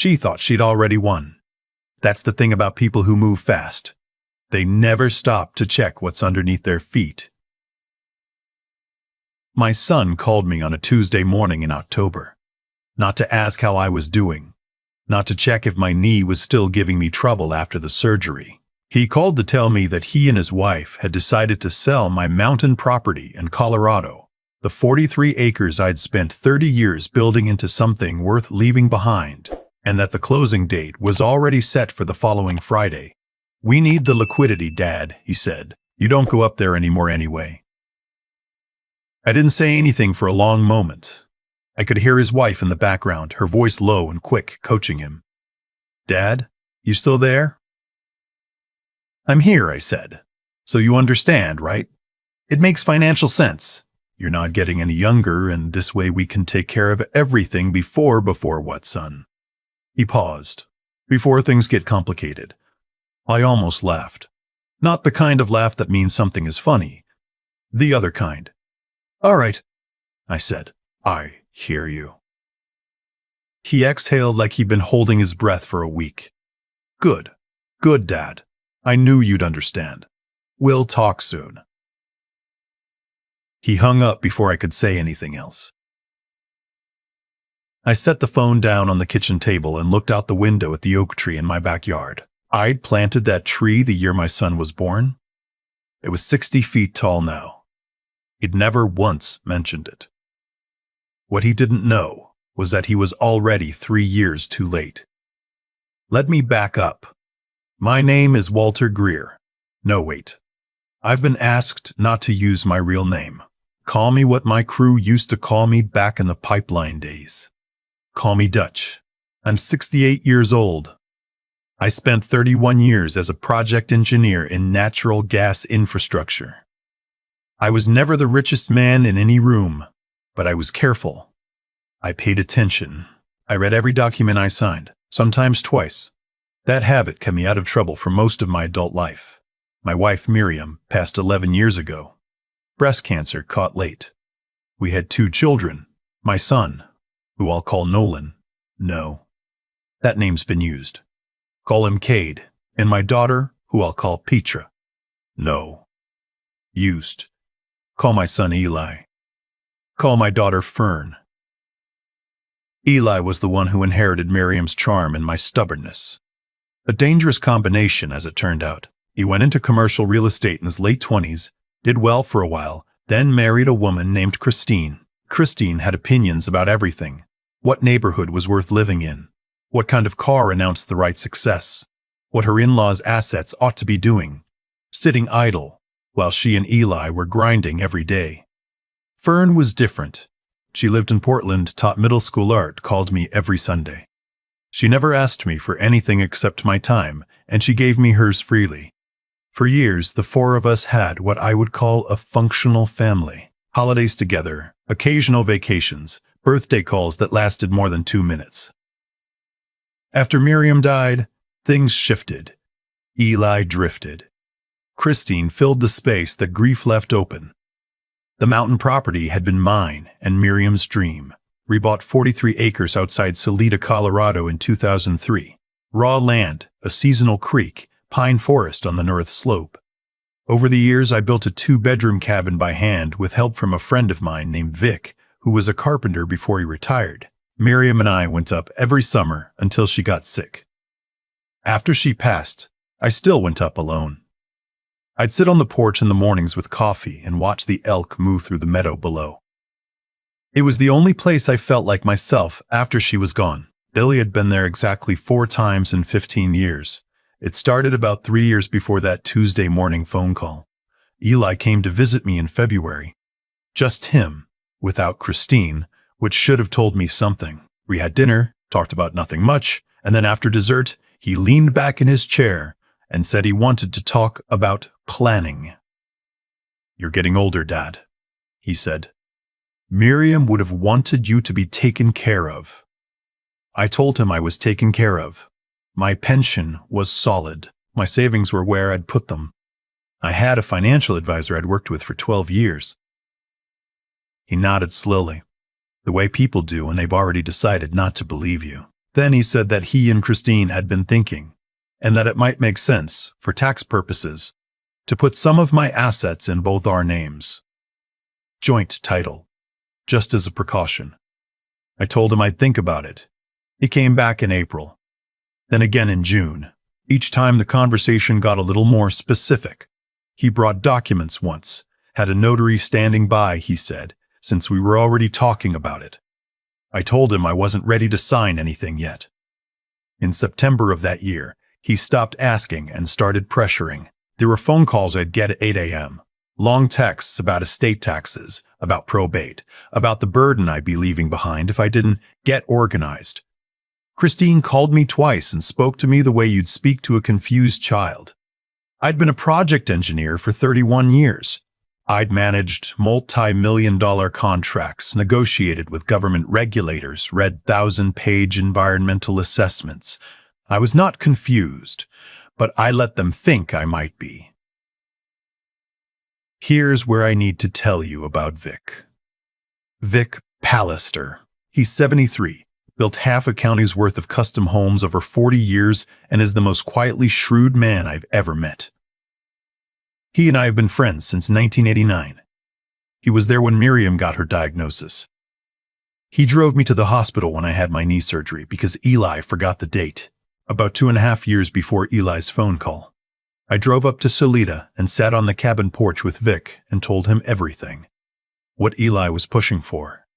She thought she'd already won. That's the thing about people who move fast. They never stop to check what's underneath their feet. My son called me on a Tuesday morning in October. Not to ask how I was doing. Not to check if my knee was still giving me trouble after the surgery. He called to tell me that he and his wife had decided to sell my mountain property in Colorado, the 43 acres I'd spent 30 years building into something worth leaving behind, and that the closing date was already set for the following Friday. "We need the liquidity, Dad," he said. "You don't go up there anymore anyway." I didn't say anything for a long moment. I could hear his wife in the background, her voice low and quick, coaching him. "Dad, you still there?" "I'm here," I said. "So you understand, right? It makes financial sense. You're not getting any younger, and this way we can take care of everything before what, son?" He paused. "Before things get complicated." I almost laughed. Not the kind of laugh that means something is funny. The other kind. "All right," I said. "I hear you." He exhaled like he'd been holding his breath for a week. "Good. Good, Dad. I knew you'd understand. We'll talk soon." He hung up before I could say anything else. I set the phone down on the kitchen table and looked out the window at the oak tree in my backyard. I'd planted that tree the year my son was born. It was 60 feet tall now. He'd never once mentioned it. What he didn't know was that he was already 3 years too late. Let me back up. My name is Walter Greer. No, wait. I've been asked not to use my real name. Call me what my crew used to call me back in the pipeline days. Call me Dutch. I'm 68 years old. I spent 31 years as a project engineer in natural gas infrastructure. I was never the richest man in any room, but I was careful. I paid attention. I read every document I signed, sometimes twice. That habit kept me out of trouble for most of my adult life. My wife, Miriam, passed 11 years ago. Breast cancer caught late. We had 2 children. My son, who I'll call Nolan. No, that name's been used. Call him Cade. And my daughter, who I'll call Petra. No, used. Call my son Eli. Call my daughter Fern. Eli was the one who inherited Miriam's charm and my stubbornness. A dangerous combination, as it turned out. He went into commercial real estate in his late 20s, did well for a while, then married a woman named Christine. Christine had opinions about everything. What neighborhood was worth living in? What kind of car announced the right success? What her in-laws' assets ought to be doing? Sitting idle, while she and Eli were grinding every day. Fern was different. She lived in Portland, taught middle school art, called me every Sunday. She never asked me for anything except my time, and she gave me hers freely. For years, the 4 of us had what I would call a functional family. Holidays together, occasional vacations, birthday calls that lasted more than 2 minutes. After Miriam died, things shifted. Eli drifted. Christine filled the space that grief left open. The mountain property had been mine and Miriam's dream. We bought 43 acres outside Salida, Colorado in 2003. Raw land, a seasonal creek, pine forest on the north slope. Over the years, I built a 2-bedroom cabin by hand with help from a friend of mine named Vic, who was a carpenter before he retired. Miriam and I went up every summer until she got sick. After she passed, I still went up alone. I'd sit on the porch in the mornings with coffee and watch the elk move through the meadow below. It was the only place I felt like myself after she was gone. Billy had been there exactly 4 times in 15 years. It started about 3 years before that Tuesday morning phone call. Eli came to visit me in February. Just him, without Christine, which should have told me something. We had dinner, talked about nothing much, and then after dessert, he leaned back in his chair and said he wanted to talk about planning. "You're getting older, Dad," he said. "Miriam would have wanted you to be taken care of." I told him I was taken care of. My pension was solid. My savings were where I'd put them. I had a financial advisor I'd worked with for 12 years. He nodded slowly, the way people do when they've already decided not to believe you. Then he said that he and Christine had been thinking, and that it might make sense, for tax purposes, to put some of my assets in both our names. Joint title, just as a precaution. I told him I'd think about it. He came back in April, then again in June. Each time the conversation got a little more specific. He brought documents once, had a notary standing by, he said, since we were already talking about it. I told him I wasn't ready to sign anything yet. In September of that year, he stopped asking and started pressuring. There were phone calls I'd get at 8 a.m., long texts about estate taxes, about probate, about the burden I'd be leaving behind if I didn't get organized. Christine called me twice and spoke to me the way you'd speak to a confused child. I'd been a project engineer for 31 years. I'd managed multi-million-dollar contracts, negotiated with government regulators, read 1,000-page environmental assessments. I was not confused, but I let them think I might be. Here's where I need to tell you about Vic. Vic Pallister. He's 73, built half a county's worth of custom homes over 40 years, and is the most quietly shrewd man I've ever met. He and I have been friends since 1989. He was there when Miriam got her diagnosis. He drove me to the hospital when I had my knee surgery because Eli forgot the date, about 2.5 years before Eli's phone call. I drove up to Salida and sat on the cabin porch with Vic and told him everything. What Eli was pushing for,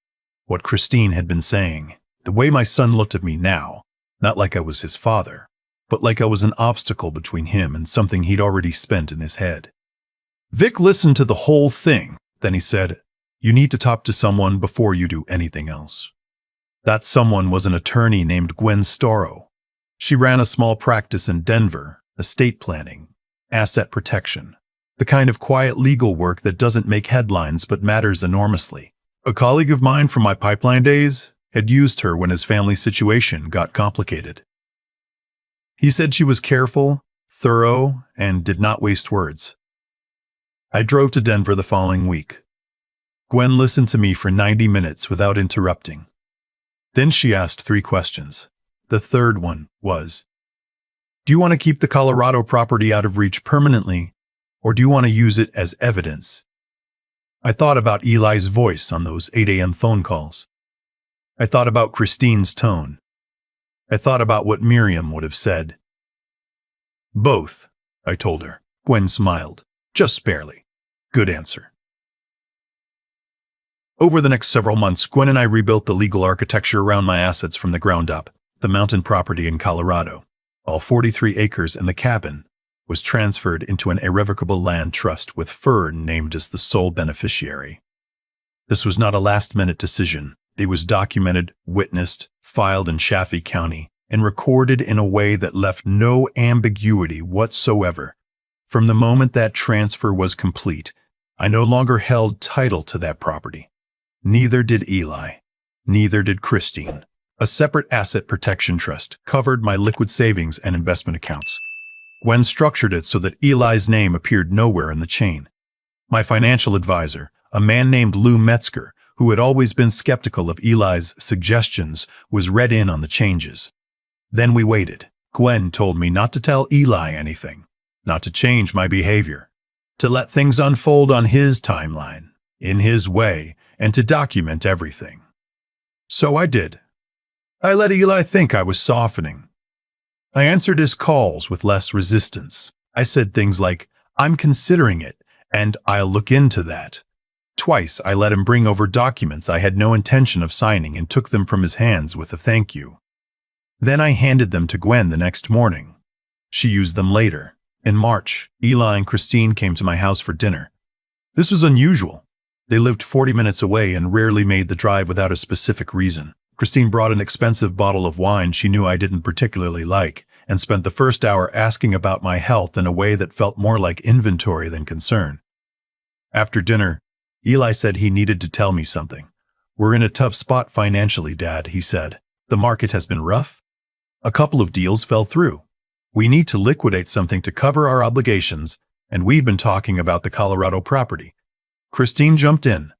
what Christine had been saying, the way my son looked at me now, not like I was his father, but like I was an obstacle between him and something he'd already spent in his head. Vic listened to the whole thing. Then he said, "You need to talk to someone before you do anything else." That someone was an attorney named Gwen Storrow. She ran a small practice in Denver, estate planning, asset protection, the kind of quiet legal work that doesn't make headlines but matters enormously. A colleague of mine from my pipeline days had used her when his family situation got complicated. He said she was careful, thorough, and did not waste words. I drove to Denver the following week. Gwen listened to me for 90 minutes without interrupting. Then she asked 3 questions. The third one was, "Do you want to keep the Colorado property out of reach permanently, or do you want to use it as evidence?" I thought about Eli's voice on those 8 a.m. phone calls. I thought about Christine's tone. I thought about what Miriam would have said. "Both," I told her. Gwen smiled, just barely. Good answer. Over the next several months, Gwen and I rebuilt the legal architecture around my assets from the ground up. The mountain property in Colorado, all 43 acres in the cabin, was transferred into an irrevocable land trust with Fern named as the sole beneficiary. This was not a last-minute decision. It was documented, witnessed, filed in Chaffee County, and recorded in a way that left no ambiguity whatsoever. From the moment that transfer was complete, I no longer held title to that property. Neither did Eli. Neither did Christine. A separate asset protection trust covered my liquid savings and investment accounts. Gwen structured it so that Eli's name appeared nowhere in the chain. My financial advisor, a man named Lou Metzger, who had always been skeptical of Eli's suggestions, was read in on the changes. Then we waited. Gwen told me not to tell Eli anything, not to change my behavior, to let things unfold on his timeline, in his way, and to document everything. So I did. I let Eli think I was softening. I answered his calls with less resistance. I said things like, "I'm considering it, and I'll look into that." Twice I let him bring over documents I had no intention of signing and took them from his hands with a thank you. Then I handed them to Gwen the next morning. She used them later. In March, Eli and Christine came to my house for dinner. This was unusual. They lived 40 minutes away and rarely made the drive without a specific reason. Christine brought an expensive bottle of wine she knew I didn't particularly like, and spent the first hour asking about my health in a way that felt more like inventory than concern. After dinner, Eli said he needed to tell me something. "We're in a tough spot financially, Dad," he said. "The market has been rough. A couple of deals fell through. We need to liquidate something to cover our obligations, and we've been talking about the Colorado property." Christine jumped in.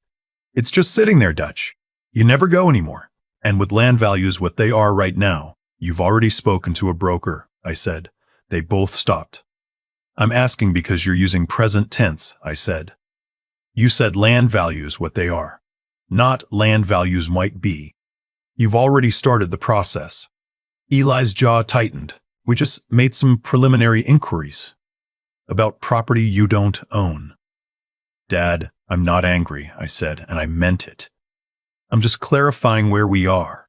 "It's just sitting there, Dutch. You never go anymore. And with land values what they are right now, You've already spoken to a broker, I said. They both stopped. I'm asking because you're using present tense, I said. You said land values what they are, not land values might be. You've already started the process. Eli's jaw tightened. We just made some preliminary inquiries about property you don't own. Dad, I'm not angry, I said, and I meant it. I'm just clarifying where we are.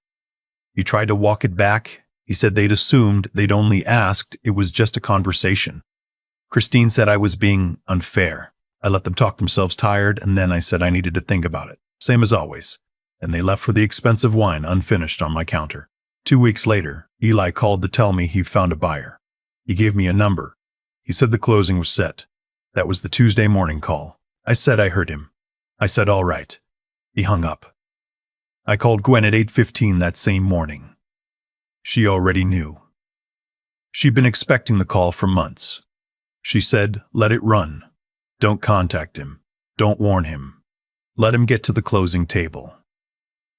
He tried to walk it back. He said they'd assumed, they'd only asked, it was just a conversation. Christine said I was being unfair. I let them talk themselves tired, and then I said I needed to think about it, same as always. And they left with the expensive wine unfinished on my counter. 2 weeks later, Eli called to tell me he found a buyer. He gave me a number. He said the closing was set. That was the Tuesday morning call. I said I heard him. I said all right. He hung up. I called Gwen at 8:15 that same morning. She already knew. She'd been expecting the call for months. She said, let it run. Don't contact him. Don't warn him. Let him get to the closing table.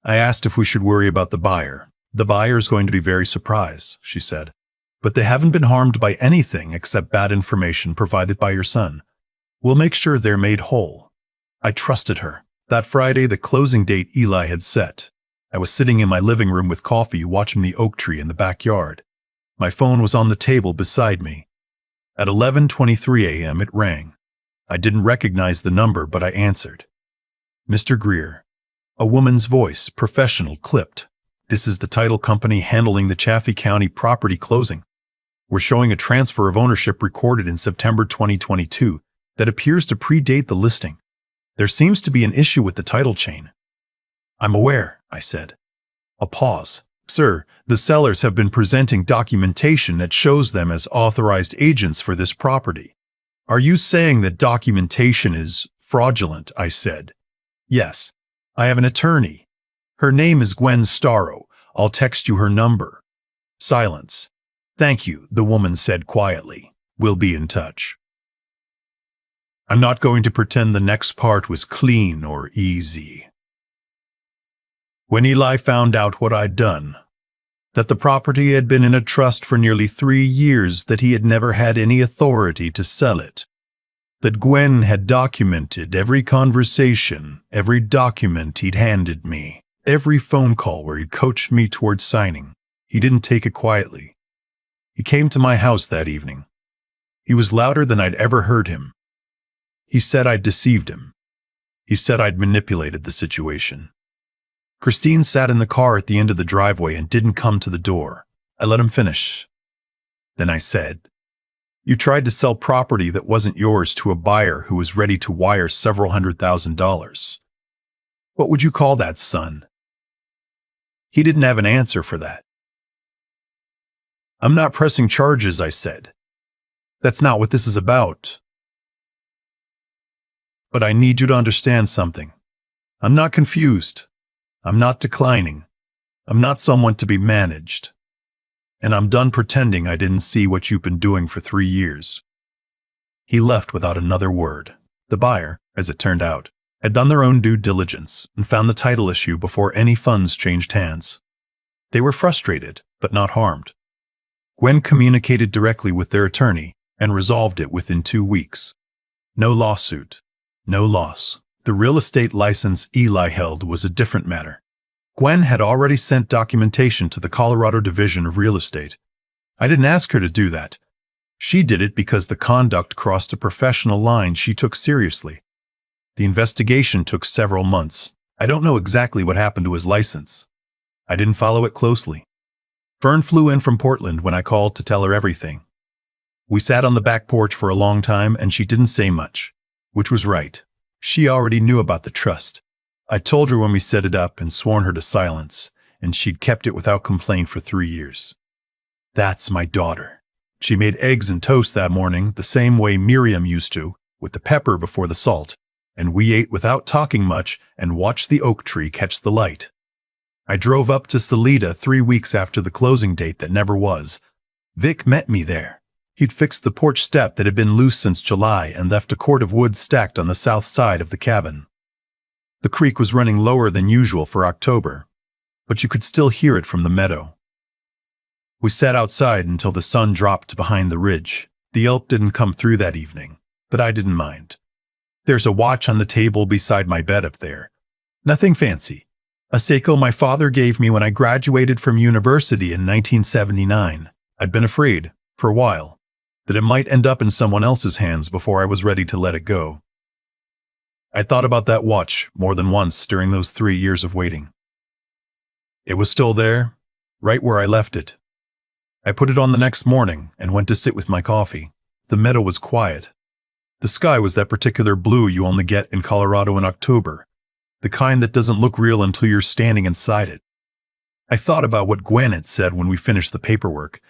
I asked if we should worry about the buyer. The buyer's going to be very surprised, she said. But they haven't been harmed by anything except bad information provided by your son. We'll make sure they're made whole. I trusted her. That Friday, the closing date Eli had set. I was sitting in my living room with coffee watching the oak tree in the backyard. My phone was on the table beside me. At 11:23 a.m. it rang. I didn't recognize the number, but I answered. Mr. Greer. A woman's voice, professional, clipped. This is the title company handling the Chaffee County property closing. We're showing a transfer of ownership recorded in September 2022 that appears to predate the listing. There seems to be an issue with the title chain. I'm aware, I said. A pause. Sir, the sellers have been presenting documentation that shows them as authorized agents for this property. Are you saying that documentation is fraudulent? I said. Yes. I have an attorney. Her name is Gwen Starrow. I'll text you her number. Silence. Thank you, the woman said quietly. We'll be in touch. I'm not going to pretend the next part was clean or easy. When Eli found out what I'd done, that the property had been in a trust for nearly 3 years, that he had never had any authority to sell it, that Gwen had documented every conversation, every document he'd handed me, every phone call where he'd coached me towards signing, he didn't take it quietly. He came to my house that evening. He was louder than I'd ever heard him. He said I'd deceived him. He said I'd manipulated the situation. Christine sat in the car at the end of the driveway and didn't come to the door. I let him finish. Then I said, you tried to sell property that wasn't yours to a buyer who was ready to wire several $100,000. What would you call that, son? He didn't have an answer for that. I'm not pressing charges, I said. That's not what this is about. But I need you to understand something. I'm not confused. I'm not declining. I'm not someone to be managed. And I'm done pretending I didn't see what you've been doing for 3 years. He left without another word. The buyer, as it turned out, had done their own due diligence and found the title issue before any funds changed hands. They were frustrated, but not harmed. Gwen communicated directly with their attorney and resolved it within 2 weeks. No lawsuit. No loss. The real estate license Eli held was a different matter. Gwen had already sent documentation to the Colorado Division of Real Estate. I didn't ask her to do that. She did it because the conduct crossed a professional line she took seriously. The investigation took several months. I don't know exactly what happened to his license. I didn't follow it closely. Fern flew in from Portland when I called to tell her everything. We sat on the back porch for a long time and she didn't say much, which was right. She already knew about the trust. I told her when we set it up and sworn her to silence, and she'd kept it without complaint for 3 years. That's my daughter. She made eggs and toast that morning the same way Miriam used to, with the pepper before the salt, and we ate without talking much and watched the oak tree catch the light. I drove up to Salida 3 weeks after the closing date that never was. Vic met me there. He'd fixed the porch step that had been loose since July and left a cord of wood stacked on the south side of the cabin. The creek was running lower than usual for October, but you could still hear it from the meadow. We sat outside until the sun dropped behind the ridge. The elk didn't come through that evening, but I didn't mind. There's a watch on the table beside my bed up there. Nothing fancy. A Seiko my father gave me when I graduated from university in 1979. I'd been afraid, for a while, that it might end up in someone else's hands before I was ready to let it go. I thought about that watch more than once during those 3 years of waiting. It was still there, right where I left it. I put it on the next morning and went to sit with my coffee. The meadow was quiet. The sky was that particular blue you only get in Colorado in October, the kind that doesn't look real until you're standing inside it. I thought about what Gwen had said when we finished the paperwork,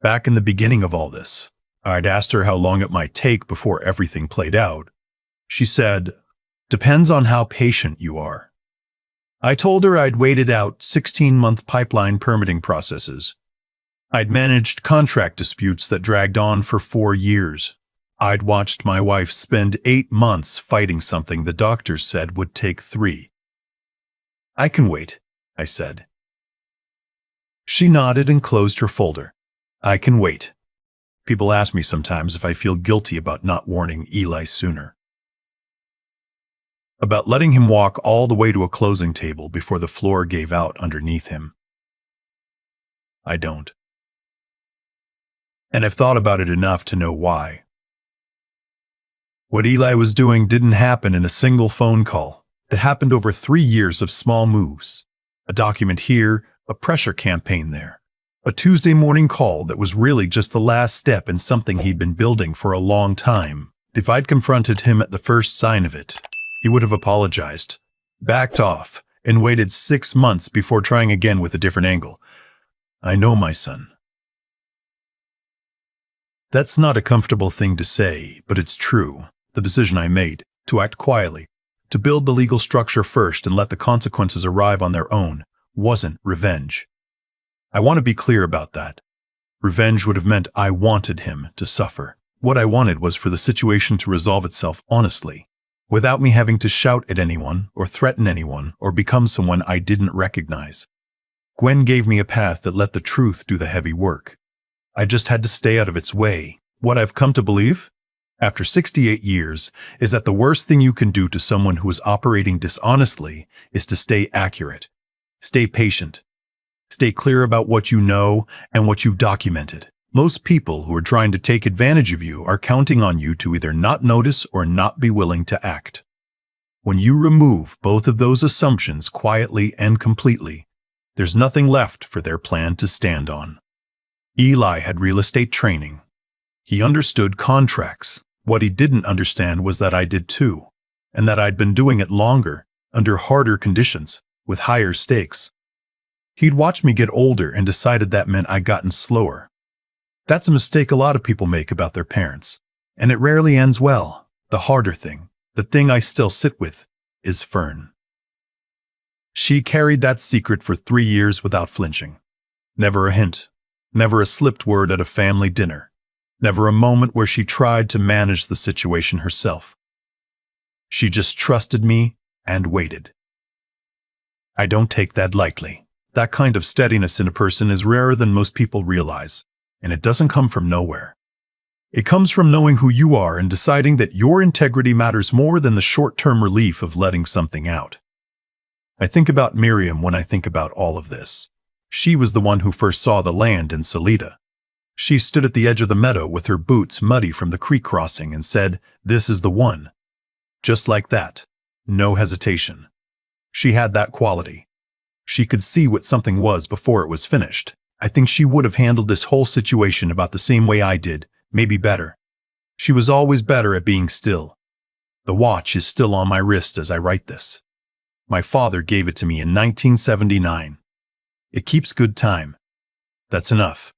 back in the beginning of all this. I'd asked her how long it might take before everything played out. She said, "Depends on how patient you are." I told her I'd waited out 16-month pipeline permitting processes. I'd managed contract disputes that dragged on for 4 years. I'd watched my wife spend 8 months fighting something the doctors said would take 3. "I can wait," I said. She nodded and closed her folder. "I can wait." People ask me sometimes if I feel guilty about not warning Eli sooner. About letting him walk all the way to a closing table before the floor gave out underneath him. I don't. And I've thought about it enough to know why. What Eli was doing didn't happen in a single phone call. It happened over 3 years of small moves. A document here, a pressure campaign there. A Tuesday morning call that was really just the last step in something he'd been building for a long time. If I'd confronted him at the first sign of it, he would have apologized, backed off, and waited 6 months before trying again with a different angle. I know my son. That's not a comfortable thing to say, but it's true. The decision I made, to act quietly, to build the legal structure first and let the consequences arrive on their own, wasn't revenge. I want to be clear about that. Revenge would have meant I wanted him to suffer. What I wanted was for the situation to resolve itself honestly, without me having to shout at anyone or threaten anyone or become someone I didn't recognize. Gwen gave me a path that let the truth do the heavy work. I just had to stay out of its way. What I've come to believe, after 68 years, is that the worst thing you can do to someone who is operating dishonestly is to stay accurate, stay patient, stay clear about what you know and what you've documented. Most people who are trying to take advantage of you are counting on you to either not notice or not be willing to act. When you remove both of those assumptions quietly and completely, there's nothing left for their plan to stand on. Eli had real estate training. He understood contracts. What he didn't understand was that I did too, and that I'd been doing it longer, under harder conditions, with higher stakes. He'd watched me get older and decided that meant I'd gotten slower. That's a mistake a lot of people make about their parents, and it rarely ends well. The harder thing, the thing I still sit with, is Fern. She carried that secret for 3 years without flinching. Never a hint, never a slipped word at a family dinner, never a moment where she tried to manage the situation herself. She just trusted me and waited. I don't take that lightly. That kind of steadiness in a person is rarer than most people realize, and it doesn't come from nowhere. It comes from knowing who you are and deciding that your integrity matters more than the short-term relief of letting something out. I think about Miriam when I think about all of this. She was the one who first saw the land in Salida. She stood at the edge of the meadow with her boots muddy from the creek crossing and said, "This is the one." Just like that. No hesitation. She had that quality. She could see what something was before it was finished. I think she would have handled this whole situation about the same way I did, maybe better. She was always better at being still. The watch is still on my wrist as I write this. My father gave it to me in 1979. It keeps good time. That's enough.